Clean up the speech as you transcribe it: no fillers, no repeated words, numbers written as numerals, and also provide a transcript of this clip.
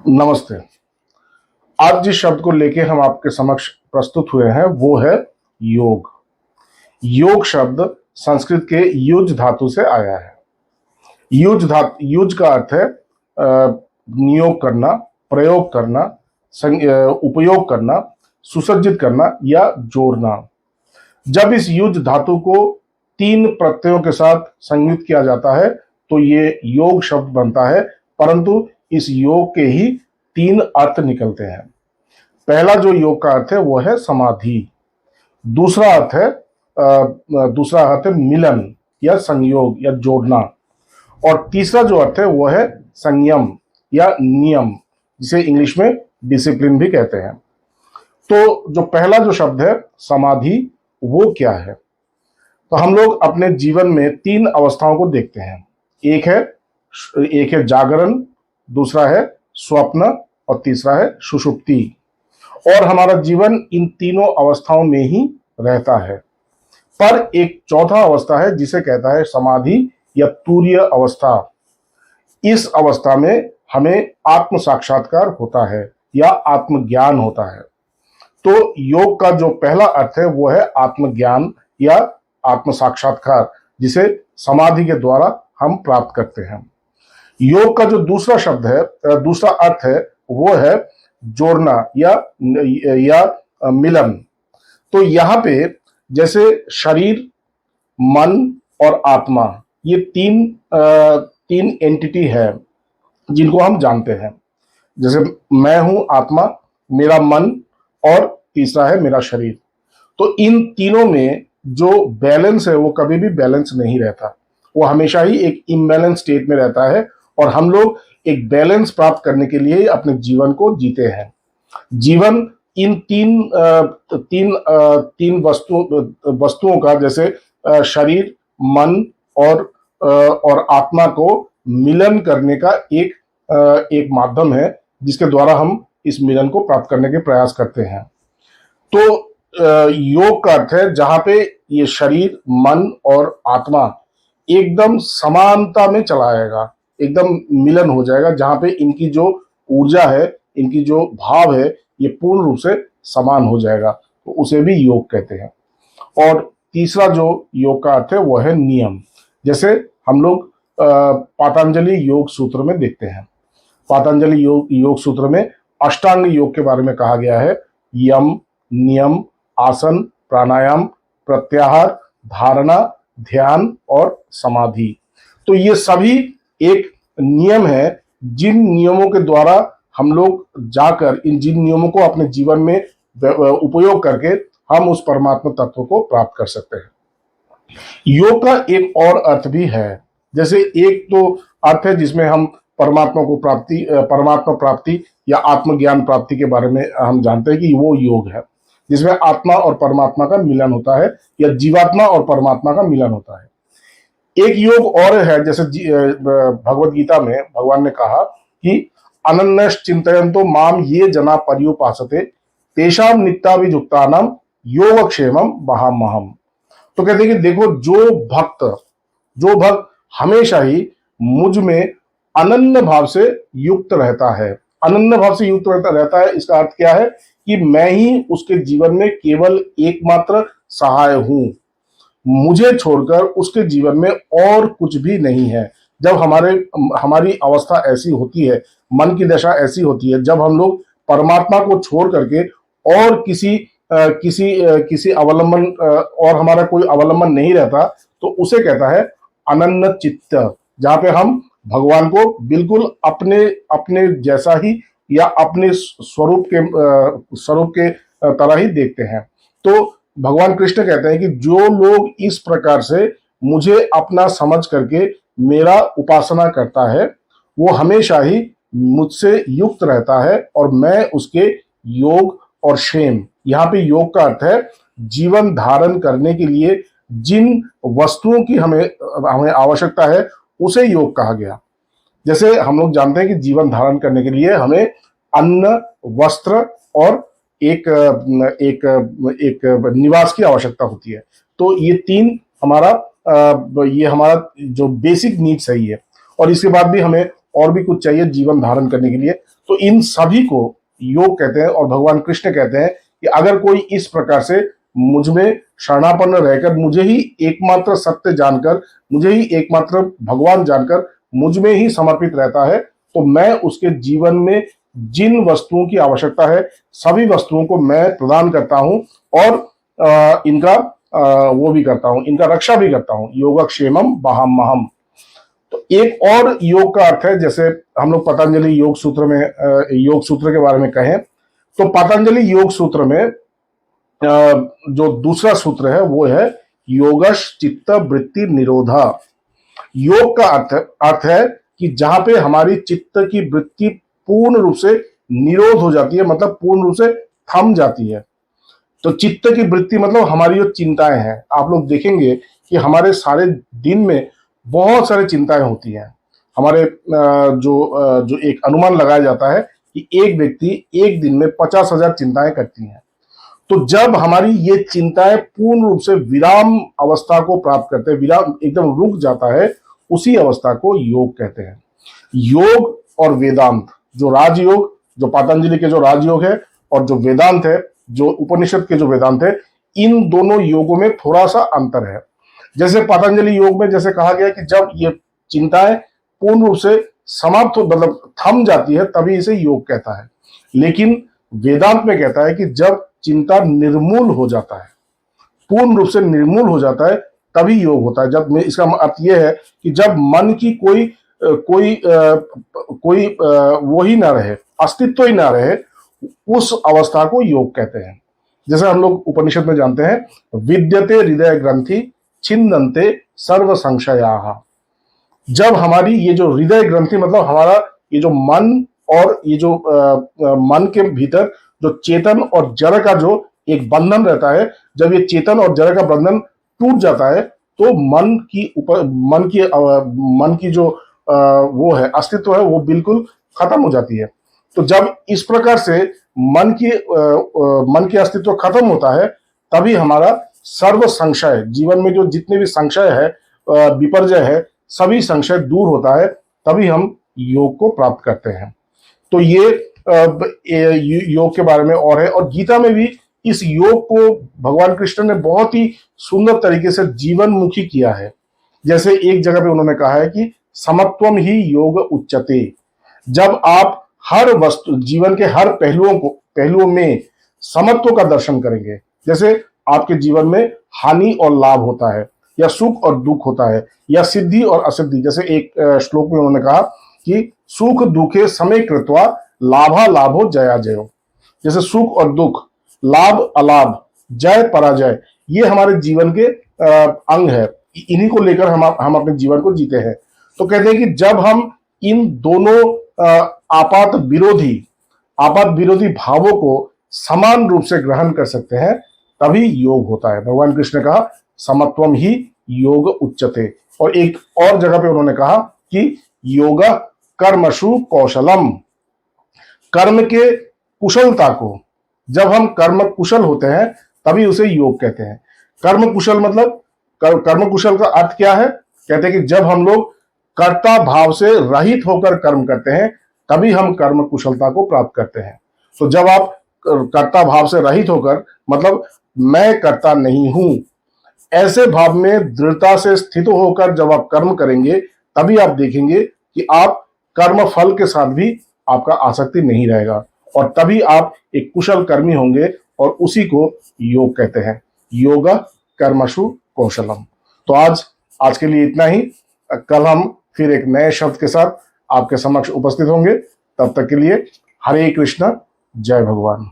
नमस्ते। आज जिस शब्द को लेके हम आपके समक्ष प्रस्तुत हुए हैं वो है योग। योग शब्द संस्कृत के युज धातु से आया है। युज का अर्थ है नियोग करना, प्रयोग करना, उपयोग करना, सुसज्जित करना या जोड़ना। जब इस युज धातु को तीन प्रत्ययों के साथ संयुक्त किया जाता है तो ये योग शब्द बनता है, परंतु इस योग के ही तीन अर्थ निकलते हैं। पहला जो योग का अर्थ है वो है समाधि। दूसरा अर्थ है मिलन या संयोग या जोड़ना। और तीसरा जो अर्थ है वो है संयम या नियम, जिसे इंग्लिश में डिसिप्लिन भी कहते हैं। तो जो पहला जो शब्द है समाधि, वो क्या है? तो हम लोग अपने जीवन में तीन अवस्थाओं को देखते हैं। एक है जागरण, दूसरा है स्वप्न और तीसरा है सुषुप्ति। और हमारा जीवन इन तीनों अवस्थाओं में ही रहता है। पर एक चौथा अवस्था है जिसे कहता है समाधि या तुरीय अवस्था। इस अवस्था में हमें आत्म साक्षात्कार होता है या आत्मज्ञान होता है। तो योग का जो पहला अर्थ है वो है आत्मज्ञान या आत्म साक्षात्कार, जिसे समाधि के द्वारा हम प्राप्त करते हैं। योग का जो दूसरा शब्द है, दूसरा अर्थ है, वो है जोड़ना या मिलन। तो यहाँ पे जैसे शरीर, मन और आत्मा, ये तीन एंटिटी है जिनको हम जानते हैं। जैसे मैं हूं आत्मा, मेरा मन और तीसरा है मेरा शरीर। तो इन तीनों में जो बैलेंस है वो कभी भी बैलेंस नहीं रहता, वो हमेशा ही एक इम्बैलेंस स्टेट में रहता है। और हम लोग एक बैलेंस प्राप्त करने के लिए अपने जीवन को जीते हैं। जीवन इन तीन वस्तुओं का, जैसे शरीर, मन और आत्मा को मिलन करने का एक माध्यम है, जिसके द्वारा हम इस मिलन को प्राप्त करने के प्रयास करते हैं। तो योग का अर्थ है जहां पे ये शरीर, मन और आत्मा एकदम समानता में चला आएगा, एकदम मिलन हो जाएगा, जहां पे इनकी जो ऊर्जा है, इनकी जो भाव है, ये पूर्ण रूप से समान हो जाएगा, तो उसे भी योग कहते हैं। और तीसरा जो योग का अर्थ है वो है नियम। जैसे हम लोग पातंजलि योग सूत्र में देखते हैं। पातंजलि योग सूत्र में अष्टांग योग के बारे में कहा गया है। यम, नियम, आसन, प्राणायाम, प्रत्याहार, धारणा, ध्यान और समाधि। तो ये सभी एक नियम है, जिन नियमों के द्वारा हम लोग जाकर जिन नियमों को अपने जीवन में उपयोग करके हम उस परमात्मा तत्व को प्राप्त कर सकते हैं। योग का एक और अर्थ भी है। जैसे एक तो अर्थ है जिसमें हम परमात्मा प्राप्ति या आत्मज्ञान प्राप्ति के बारे में हम जानते हैं कि वो योग है, जिसमें आत्मा और परमात्मा का मिलन होता है या जीवात्मा और परमात्मा का मिलन होता है। एक योग और है, जैसे भगवत गीता में भगवान ने कहा कि अनन्यश्च चिंतयन्तो माम ये जना पर्युपासते तेषाम नित्याभियुक्तानाम योगक्षेमम वहाम्यहम्। तो कहते हैं कि देखो, जो भक्त हमेशा ही मुझ में अनन्य भाव से युक्त रहता है। अनन्य भाव से युक्त रहता है, इसका अर्थ क्या है कि मैं ही उसके जीवन में केवल एकमात्र सहाय हूं। मुझे छोड़कर उसके जीवन में और कुछ भी नहीं है। जब हमारी अवस्था ऐसी होती है, मन की दशा ऐसी होती है, जब हम लोग परमात्मा को छोड़ करके और किसी अवलंबन और हमारा कोई अवलंबन नहीं रहता, तो उसे कहता है अनन्य चित्त, जहां पे हम भगवान को बिल्कुल अपने जैसा ही या अपने स्वरूप के तरह ही देखते हैं। तो भगवान कृष्ण कहते हैं कि जो लोग इस प्रकार से मुझे अपना समझ करके मेरा उपासना करता है, वो हमेशा ही मुझसे युक्त रहता है और मैं उसके योग और क्षेम। यहाँ पे योग का अर्थ है जीवन धारण करने के लिए जिन वस्तुओं की हमें आवश्यकता है, उसे योग कहा गया। जैसे हम लोग जानते हैं कि जीवन धारण करने के लिए हमें अन्न, वस्त्र और एक निवास की आवश्यकता होती है। तो ये हमारा जो बेसिक नीड्स है ये। और इसके बाद भी हमें और भी कुछ चाहिए जीवन धारण करने के लिए। तो इन सभी को योग कहते हैं। और भगवान कृष्ण कहते हैं कि अगर कोई इस प्रकार से मुझ में शरणापन्न रहकर, मुझे ही एकमात्र सत्य जानकर, मुझे ही एकमात्र भगवान जानकर मुझ में ही समर्पित रहता है, तो मैं उसके जीवन में जिन वस्तुओं की आवश्यकता है सभी वस्तुओं को मैं प्रदान करता हूं और इनका वो भी करता हूं, इनका रक्षा भी करता हूं। योगक्षेमम वहाम्यहम्। तो एक और योग का अर्थ है, जैसे हम लोग पतंजलि योग सूत्र में योग सूत्र के बारे में कहें तो पतंजलि योग सूत्र में जो दूसरा सूत्र है वो है योगश चित्त वृत्ति निरोधा। योग का अर्थ है कि जहां पे हमारी चित्त की वृत्ति पूर्ण रूप से निरोध हो जाती है, मतलब पूर्ण रूप से थम जाती है। तो चित्त की वृत्ति मतलब हमारी जो चिंताएं हैं, आप लोग देखेंगे कि हमारे सारे दिन में बहुत सारी चिंताएं होती हैं। हमारे जो एक अनुमान लगाया जाता है कि एक व्यक्ति एक दिन में 50,000 चिंताएं करती हैं। तो जब हमारी ये चिंताएं पूर्ण रूप से विराम अवस्था को प्राप्त करते हैं, विराम एकदम रुक जाता है, उसी अवस्था को योग कहते हैं। योग और वेदांत, जो राजयोग, जो पतंजलि के जो राजयोग है, और जो वेदांत है, जो उपनिषद के जो वेदांत है, इन दोनों योगों में थोड़ा सा अंतर है। जैसे पतंजलि योग में जैसे कहा गया कि जब ये चिंताएं पूर्ण रूप से समाप्त हो, मतलब थम जाती है, तभी इसे योग कहता है। लेकिन वेदांत में कहता है कि जब चिंता निर्मूल हो जाता है, पूर्ण रूप से निर्मूल हो जाता है, तभी योग होता है। जब इसका अर्थ यह है कि जब मन की कोई वो ही ना रहे, अस्तित्व ही ना रहे, उस अवस्था को योग कहते हैं। जैसे हम लोग उपनिषद में जानते हैं, विद्यते हृदय ग्रंथि छिन्दन्ते सर्व संशयाः। जब हमारी ये जो हृदय ग्रंथि मतलब हमारा ये जो मन और ये जो मन के भीतर जो चेतन और जड़ का जो एक बंधन रहता है, जब ये चेतन और जड़ का बंधन टूट जाता है तो मन की जो वो है अस्तित्व है, वो बिल्कुल खत्म हो जाती है। तो जब इस प्रकार से मन की अस्तित्व खत्म होता है, तभी हमारा सर्व संशय, जीवन में जो जितने भी संशय है, विपर्जय है, सभी संशय दूर होता है, तभी हम योग को प्राप्त करते हैं। तो ये योग के बारे में और है। और गीता में भी इस योग को भगवान कृष्ण ने बहुत ही सुंदर तरीके से जीवन मुखी किया है। जैसे एक जगह पे उन्होंने कहा है कि समत्वम ही योग उच्यते। जब आप हर वस्तु, जीवन के हर पहलुओं में समत्व का दर्शन करेंगे, जैसे आपके जीवन में हानि और लाभ होता है, या सुख और दुख होता है, या सिद्धि और असिद्धि। जैसे एक श्लोक में उन्होंने कहा कि सुख दुखे समय कृत्वा लाभा लाभो जया जयो। जैसे सुख और दुख, लाभ अलाभ, जय पराजय, ये हमारे जीवन के अंग है। इन्हीं को लेकर हम अपने जीवन को जीते हैं। तो कहते हैं कि जब हम इन दोनों आपात विरोधी भावों को समान रूप से ग्रहण कर सकते हैं, तभी योग होता है। भगवान कृष्ण ने कहा समत्वम ही योग उच्यते। और एक और जगह पे उन्होंने कहा कि योगा कर्मशु कौशलम। कर्म के कुशलता को, जब हम कर्म कुशल होते हैं तभी उसे योग कहते हैं। कर्म कुशल मतलब, कर्म कुशल का अर्थ क्या है? कहते हैं कि जब हम लोग कर्ता भाव से रहित होकर कर्म करते हैं, तभी हम कर्म कुशलता को प्राप्त करते हैं। तो जब आप कर्ता भाव से रहित होकर, मतलब मैं कर्ता नहीं हूं, ऐसे भाव में दृढ़ता से स्थित होकर जब आप कर्म करेंगे, तभी आप देखेंगे कि आप कर्म फल के साथ भी आपका आसक्ति नहीं रहेगा, और तभी आप एक कुशल कर्मी होंगे, और उसी को योग कहते हैं। योगा कर्मशु कौशलम। तो आज के लिए इतना ही। कल हम फिर एक नए शब्द के साथ आपके समक्ष उपस्थित होंगे। तब तक के लिए हरे कृष्ण, जय भगवान।